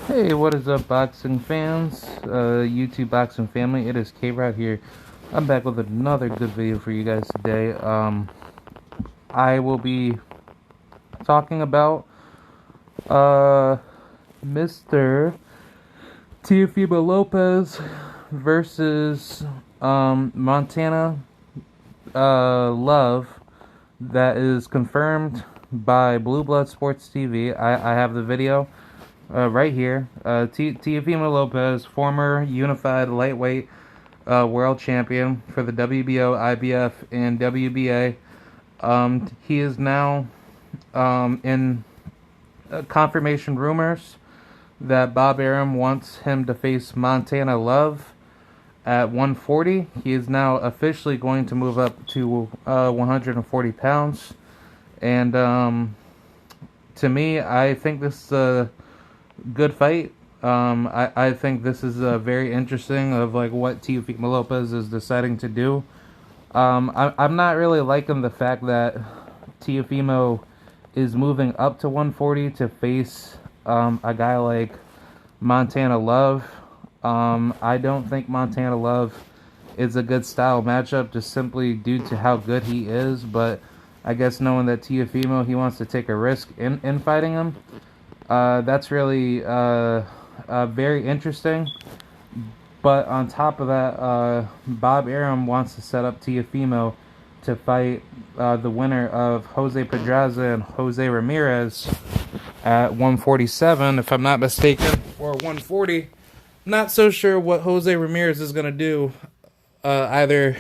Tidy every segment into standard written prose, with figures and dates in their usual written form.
Hey, what is up, boxing fans? YouTube boxing family. It is K-Rod here. I'm back with another good video for you guys today. I will be talking about Mr. Teofimo Lopez versus Montana Love. That is confirmed by Blue Blood Sports TV. I have the video. Right here, Teofimo Lopez, former unified lightweight world champion for the WBO, IBF, and WBA. He is now in confirmation rumors that Bob Arum wants him to face Montana Love at 140. He is now officially going to move up to 140 pounds. And to me, I think this is a good fight. I think this is very interesting of like what Teofimo Lopez is deciding to do. I'm not really liking the fact that Teofimo is moving up to 140 to face a guy like Montana Love. I don't think Montana Love is a good style matchup just simply due to how good he is, but I guess knowing that Teofimo, he wants to take a risk in fighting him. That's really very interesting. But on top of that, Bob Arum wants to set up Teofimo to fight the winner of Jose Pedraza and Jose Ramirez at 147, if I'm not mistaken, or 140. Not so sure what Jose Ramirez is going to do. Either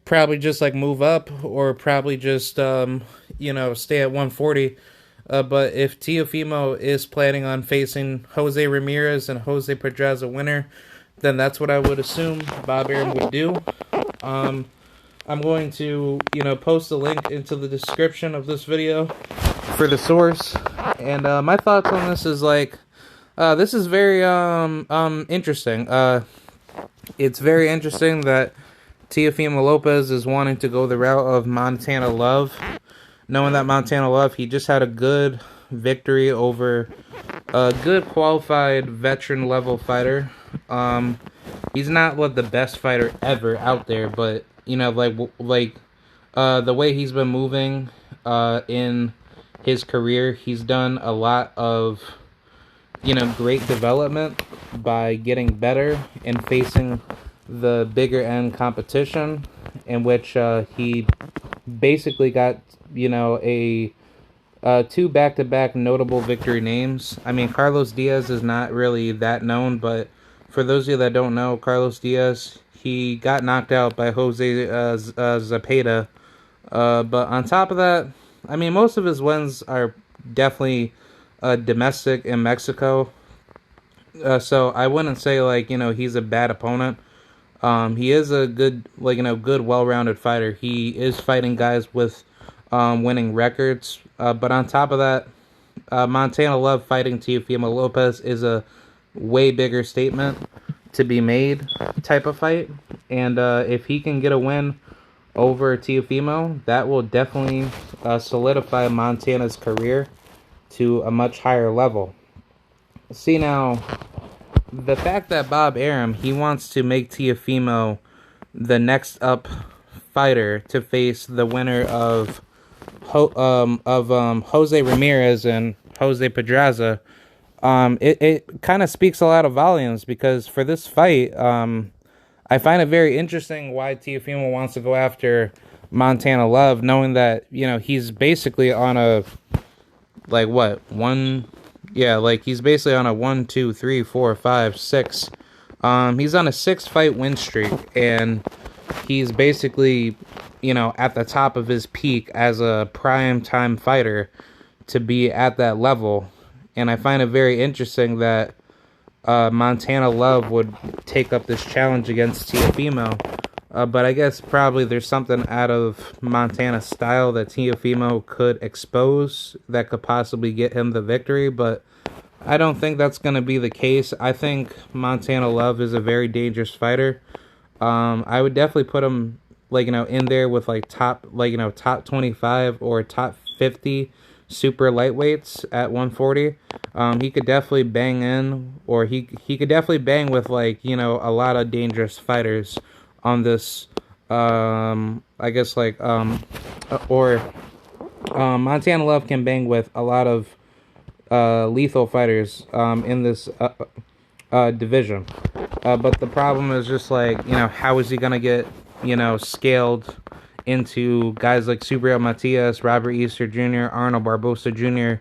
probably just like move up or probably just, stay at 140. But if Teofimo is planning on facing Jose Ramirez and Jose Pedraza winner, then that's what I would assume Bob Arum would do. I'm going to, post a link into the description of this video for the source. And my thoughts on this is like, this is very interesting. It's very interesting that Teofimo Lopez is wanting to go the route of Montana Love. Knowing that Montana Love, he just had a good victory over a good qualified veteran level fighter. He's not the best fighter ever out there, but the way he's been moving in his career, he's done a lot of great development by getting better and facing the bigger end competition, in which he basically got two back-to-back notable victory names. I mean, Carlos Diaz is not really that known, but for those of you that don't know, Carlos Diaz, he got knocked out by Jose Zapata. But on top of that, I mean, most of his wins are definitely domestic in Mexico. So I wouldn't say he's a bad opponent. He is a good good well-rounded fighter. He is fighting guys with winning records. But on top of that, Montana Love fighting Teofimo Lopez is a way bigger statement to be made type of fight. And if he can get a win over Teofimo, that will definitely solidify Montana's career to a much higher level. See, now, the fact that Bob Arum, he wants to make Teofimo the next up fighter to face the winner of Jose Ramirez and Jose Pedraza, it kind of speaks a lot of volumes, because for this fight, I find it very interesting why Teofimo wants to go after Montana Love, knowing that he's basically on a he's basically on a 1, 2, 3, 4, 5, 6. He's on a 6-fight win streak, and he's basically at the top of his peak as a prime time fighter to be at that level. And I find it very interesting that Montana Love would take up this challenge against Teofimo. But I guess probably there's something out of Montana's style that Teofimo could expose that could possibly get him the victory. But I don't think that's going to be the case. I think Montana Love is a very dangerous fighter. I would definitely put him in there with top 25 or top 50 super lightweights at 140. He could definitely bang in, or he could definitely bang with, like, you know, a lot of dangerous fighters on this. I guess like or Montana Love can bang with a lot of lethal fighters in this division. But the problem is just like, you know, how is he gonna get, you know, scaled into guys like Subriel Matias, Robert Easter Jr., Arnold Barbosa Jr.,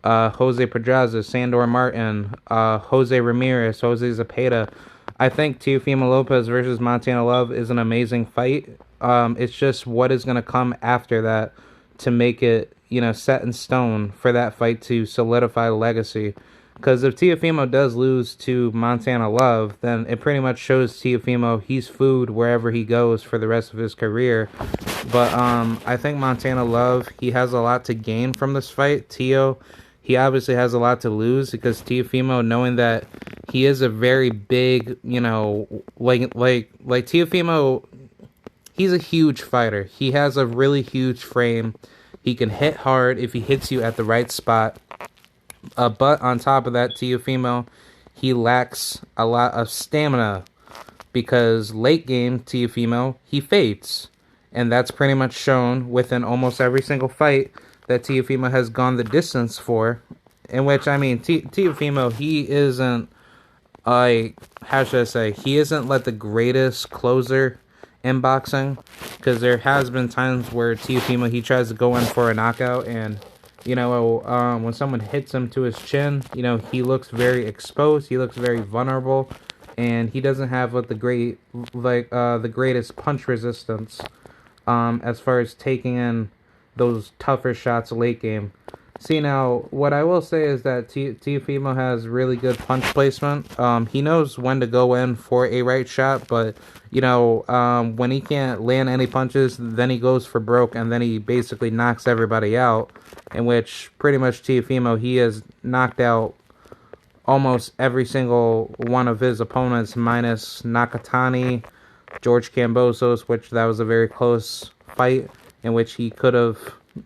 Jose Pedraza, Sandor Martin, Jose Ramirez, Jose Zapata. I think Teofimo Lopez versus Montana Love is an amazing fight. It's just what is going to come after that to make it, you know, set in stone for that fight to solidify legacy. Because if Teofimo does lose to Montana Love, then it pretty much shows Teofimo he's food wherever he goes for the rest of his career. But I think Montana Love, he has a lot to gain from this fight. Teo, he obviously has a lot to lose because Teofimo, knowing that he is a very big, you know, like Teofimo, he's a huge fighter. He has a really huge frame. He can hit hard if he hits you at the right spot. But on top of that, Teofimo, he lacks a lot of stamina because late game Teofimo, he fades. And that's pretty much shown within almost every single fight that Teofimo has gone the distance for. In which, I mean, Teofimo, he isn't, like, how should I say, he isn't like the greatest closer in boxing. Because there has been times where Teofimo, he tries to go in for a knockout and, you know, when someone hits him to his chin, you know, he looks very exposed, he looks very vulnerable, and he doesn't have like the greatest punch resistance as far as taking in those tougher shots late game. See, now, what I will say is that Teofimo has really good punch placement. He knows when to go in for a right shot, but, you know, when he can't land any punches, then he goes for broke, and then he basically knocks everybody out, in which pretty much Teofimo, he has knocked out almost every single one of his opponents, minus Nakatani, George Kambosos, which that was a very close fight, in which he could have,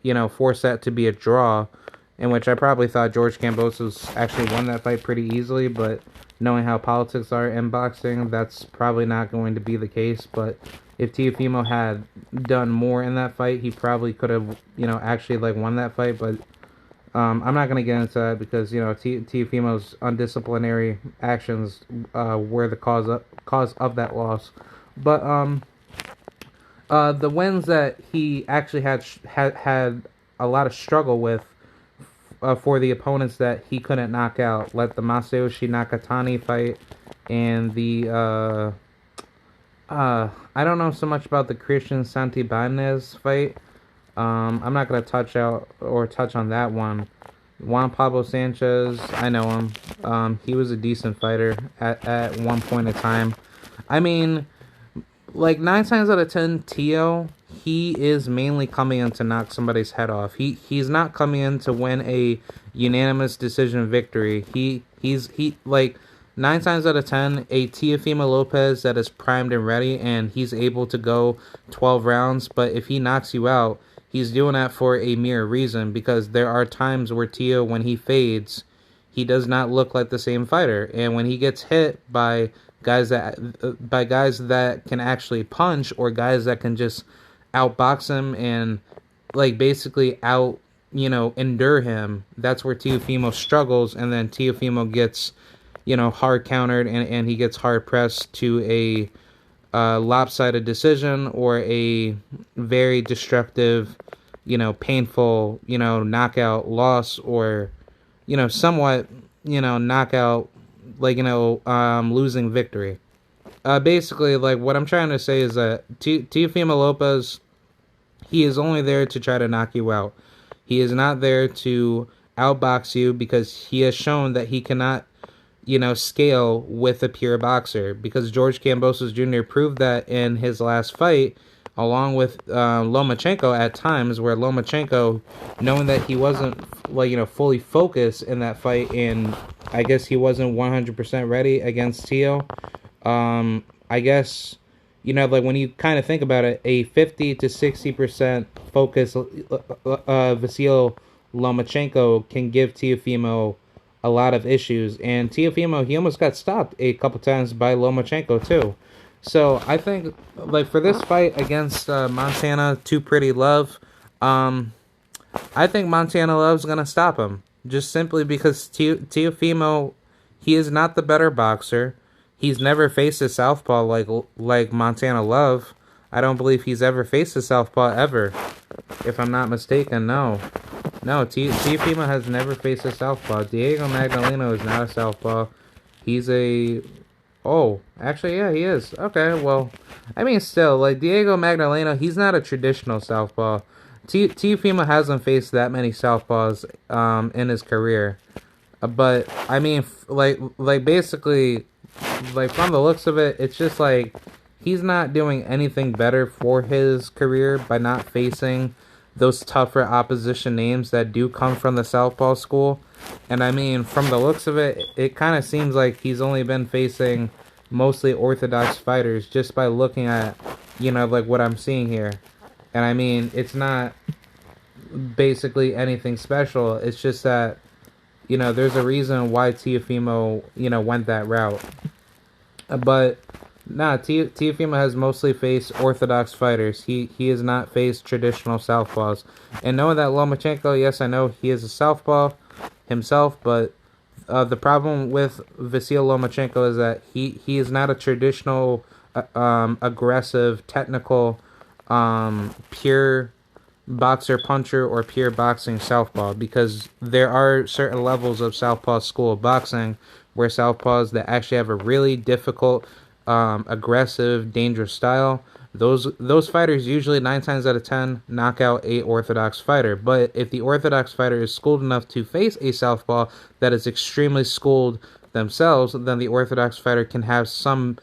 you know, forced that to be a draw, in which I probably thought George Kambosos actually won that fight pretty easily, but knowing how politics are in boxing, that's probably not going to be the case. But if Teofimo had done more in that fight, he probably could have, you know, actually like won that fight. But I'm not going to get into that because, you know, Teofimo's undisciplinary actions were the cause of that loss. But the wins that he actually had a lot of struggle with for the opponents that he couldn't knock out, like the Masayoshi Nakatani fight and the I don't know so much about the Christian Santibáñez fight. I'm not gonna touch on that one. Juan Pablo Sanchez, I know him. He was a decent fighter at one point in time. I mean, like 9 times out of 10, Teo, he is mainly coming in to knock somebody's head off. He's not coming in to win a unanimous decision victory. He's like 9 times out of 10, a Teofimo Lopez that is primed and ready, and he's able to go 12 rounds. But if he knocks you out, he's doing that for a mere reason, because there are times where Teo, when he fades, he does not look like the same fighter, and when he gets hit by guys that can actually punch, or guys that can just outbox him and like basically endure him, that's where Teofimo struggles, and then Teofimo gets, you know, hard countered, and he gets hard pressed to a lopsided decision or a very destructive, you know, painful, you know, knockout loss, or, you know, somewhat, you know, knockout, like, you know, losing victory. Basically, like, what I'm trying to say is that Teofimo Lopez, he is only there to try to knock you out. He is not there to outbox you, because he has shown that he cannot, you know, scale with a pure boxer, because George Kambosos Jr. proved that in his last fight, along with Lomachenko at times, where Lomachenko, knowing that he wasn't, like, you know, fully focused in that fight, and I guess he wasn't 100% ready against Teo. I guess, you know, like, when you kind of think about it, a 50 to 60% focus Vasyl Lomachenko can give Teofimo a lot of issues. And Teofimo, he almost got stopped a couple times by Lomachenko too. So I think, like, for this fight against Montana Too Pretty Love, I think Montana Love's gonna stop him just simply because Teofimo, he is not the better boxer. He's never faced a southpaw like Montana Love. I don't believe he's ever faced a southpaw ever, if I'm not mistaken. No, Teofimo has never faced a southpaw. Diego Magdaleno is not a southpaw. He's a... Oh, actually, yeah, he is. Okay, well, I mean, still, like, Diego Magdaleno, he's not a traditional southpaw. Teofimo hasn't faced that many southpaws in his career. But, I mean, basically, like, from the looks of it, it's just, like, he's not doing anything better for his career by not facing those tougher opposition names that do come from the southpaw school. And I mean, from the looks of it, it kind of seems like he's only been facing mostly orthodox fighters just by looking at, you know, like what I'm seeing here. And I mean, it's not basically anything special. It's just that, you know, there's a reason why Teofimo, you know, went that route. But nah, Teofimo has mostly faced orthodox fighters. He has not faced traditional southpaws. And knowing that Lomachenko, yes, I know he is a southpaw himself, but the problem with Vasyl Lomachenko is that he is not a traditional aggressive, technical, pure boxer puncher or pure boxing southpaw, because there are certain levels of southpaw school of boxing where southpaws that actually have a really difficult, aggressive, dangerous style. Those fighters usually 9 times out of 10 knock out a orthodox fighter. But if the orthodox fighter is schooled enough to face a southpaw that is extremely schooled themselves, then the orthodox fighter can have some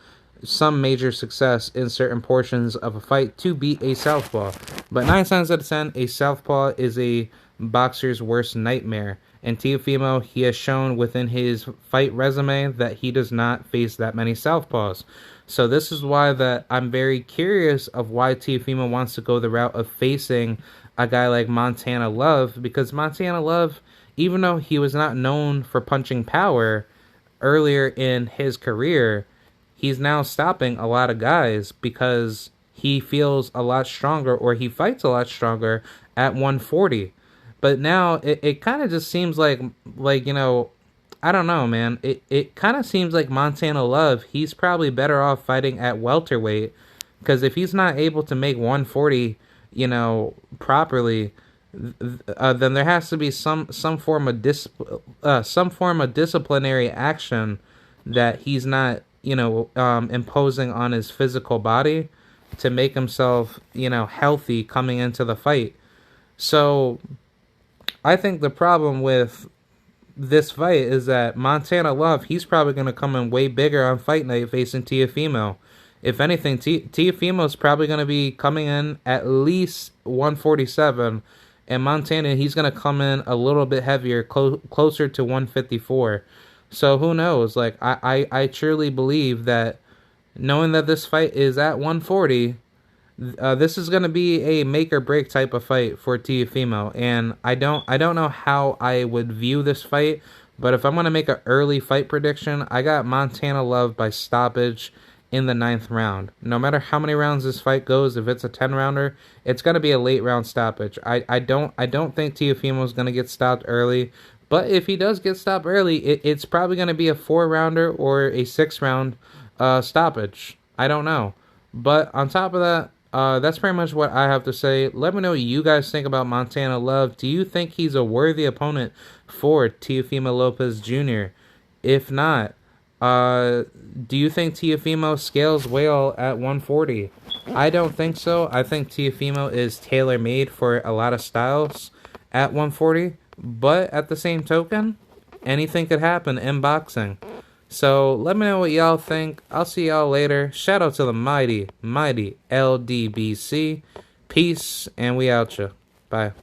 major success in certain portions of a fight to beat a southpaw. But 9 times out of 10, a southpaw is a boxer's worst nightmare. And Teofimo, he has shown within his fight resume that he does not face that many southpaws. So this is why that I'm very curious of why Teofimo wants to go the route of facing a guy like Montana Love, because Montana Love, even though he was not known for punching power earlier in his career, he's now stopping a lot of guys because he feels a lot stronger, or he fights a lot stronger at 140. But now it kind of just seems like, you know, I don't know, man. It kind of seems like Montana Love, he's probably better off fighting at welterweight, because if he's not able to make 140, you know, properly, then there has to be some form of disciplinary action that he's not, you know, imposing on his physical body to make himself, you know, healthy coming into the fight. So I think the problem with this fight is that Montana Love, he's probably going to come in way bigger on fight night facing Teofimo. If anything, Teofimo's probably going to be coming in at least 147, and Montana, he's going to come in a little bit heavier, closer to 154. So who knows? Like, I truly believe that, knowing that this fight is at 140, this is going to be a make or break type of fight for Teofimo, and I don't know how I would view this fight, but if I'm going to make an early fight prediction, I got Montana Love by stoppage in the 9th round. No matter how many rounds this fight goes, if it's a 10-rounder, it's going to be a late round stoppage. I don't think Teofimo is going to get stopped early, but if he does get stopped early, it's probably going to be a 4-rounder or a 6-round stoppage. I don't know. But on top of that, that's pretty much what I have to say. Let me know what you guys think about Montana Love. Do you think he's a worthy opponent for Teofimo Lopez Jr.? If not, do you think Teofimo scales well at 140? I don't think so. I think Teofimo is tailor-made for a lot of styles at 140. But at the same token, anything could happen in boxing. So let me know what y'all think. I'll see y'all later. Shout out to the mighty LDBC. Peace, and we out ya. Bye.